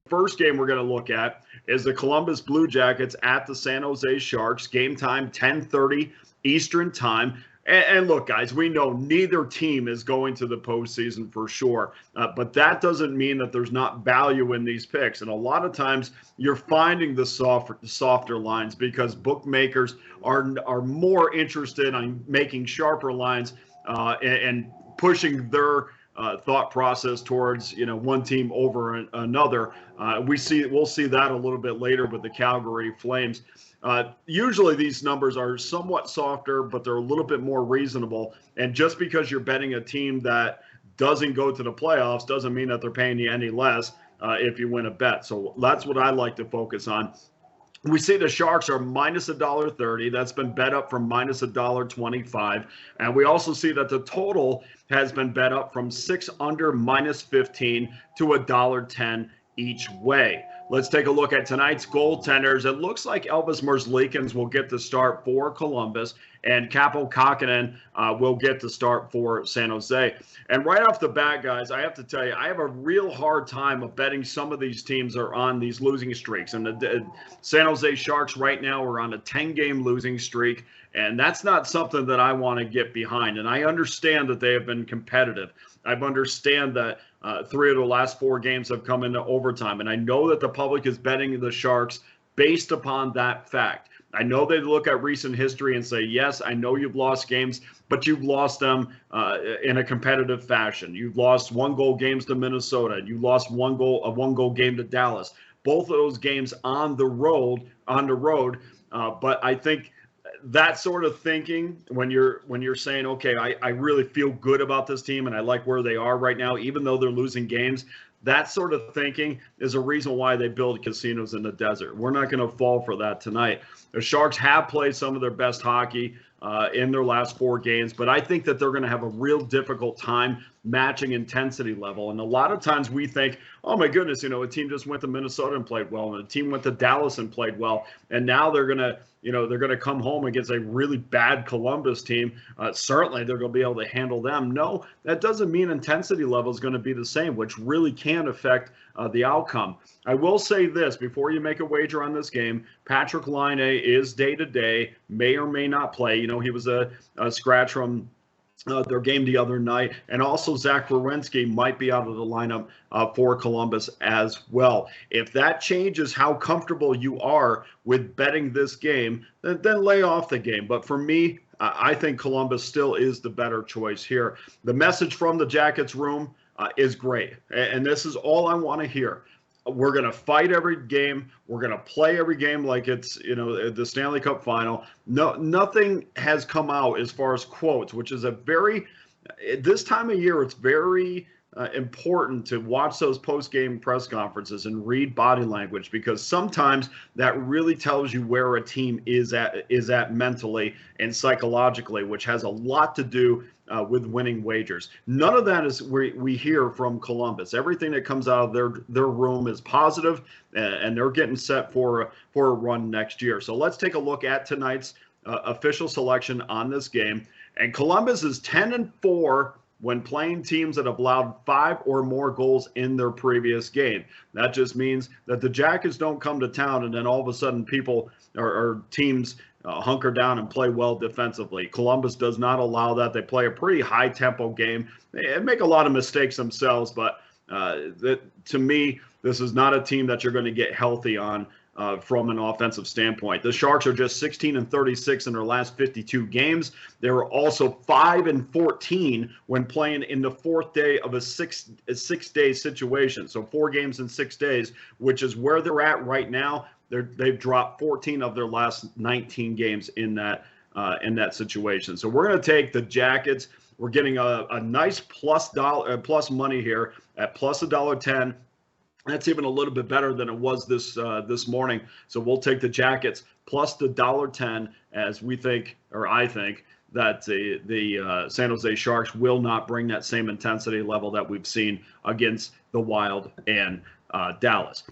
first game we're going to look at is the Columbus Blue Jackets at the San Jose Sharks. Game time, 10:30 Eastern time. And look, guys, we know neither team is going to the postseason for sure. But that doesn't mean that there's not value in these picks. And a lot of times you're finding the softer lines because bookmakers are more interested in making sharper lines and pushing their thought process towards one team over another. We'll see that a little bit later with the Calgary Flames. Usually these numbers are somewhat softer, but they're a little bit more reasonable. And just because you're betting a team that doesn't go to the playoffs doesn't mean that they're paying you any less if you win a bet. So that's what I like to focus on. We see the Sharks are minus $1.30. That's been bet up from minus $1.25. And we also see that the total has been bet up from 6 under minus 15 to $1.10 each way. Let's take a look at tonight's goaltenders. It looks like Elvis Merzlikins will get the start for Columbus, and Kaapo Kähkönen will get the start for San Jose. And right off the bat, guys, I have to tell you, I have a real hard time of betting some of these teams are on these losing streaks. And the San Jose Sharks right now are on a 10-game losing streak, and that's not something that I want to get behind. And I understand that they have been competitive. I understand that 3 of the last 4 games have come into overtime. And I know that the public is betting the Sharks based upon that fact. I know they look at recent history and say, yes, I know you've lost games, but you've lost them in a competitive fashion. You've lost 1-goal games to Minnesota. You lost a 1-goal game to Dallas. Both of those games on the road. But I think that sort of thinking when you're saying, okay, I really feel good about this team and I like where they are right now, even though they're losing games, that sort of thinking is a reason why they build casinos in the desert. We're not going to fall for that tonight. The Sharks have played some of their best hockey in their last 4 games, but I think that they're going to have a real difficult time matching intensity level. And a lot of times we think, oh my goodness, a team just went to Minnesota and played well, and a team went to Dallas and played well, and now they're going to come home against a really bad Columbus team. Certainly they're going to be able to handle them. No, that doesn't mean intensity level is going to be the same, which really can affect the outcome. I will say this before you make a wager on this game: Patrick Laine is day-to-day, may or may not play. He was a scratch from their game the other night, and also Zach Werenski might be out of the lineup for Columbus as well. If that changes how comfortable you are with betting this game, then lay off the game. But for me, I think Columbus still is the better choice here. The message from the Jackets room is great, and this is all I want to hear. We're going to fight every game. We're going to play every game like it's, the Stanley Cup final. No, nothing has come out as far as quotes, which is this time of year, it's very important to watch those post-game press conferences and read body language, because sometimes that really tells you where a team is at mentally and psychologically, which has a lot to do with winning wagers. None of that is we hear from Columbus. Everything that comes out of their room is positive, and they're getting set for a run next year. So let's take a look at tonight's official selection on this game. And Columbus is 10-4 when playing teams that have allowed 5 or more goals in their previous game. That just means that the Jackets don't come to town and then all of a sudden people or teams hunker down and play well defensively. Columbus does not allow that. They play a pretty high-tempo game. They make a lot of mistakes themselves, but to me, this is not a team that you're going to get healthy on from an offensive standpoint. The Sharks are just 16-36 in their last 52 games. They were also 5-14 when playing in the 4th day of a six-day situation. So 4 games in 6 days, which is where they're at right now. They've dropped 14 of their last 19 games in that situation. So we're going to take the Jackets. We're getting a nice plus money here at plus $1.10. That's even a little bit better than it was this morning. So we'll take the Jackets plus the $1.10, as I think that the San Jose Sharks will not bring that same intensity level that we've seen against the Wild and Dallas.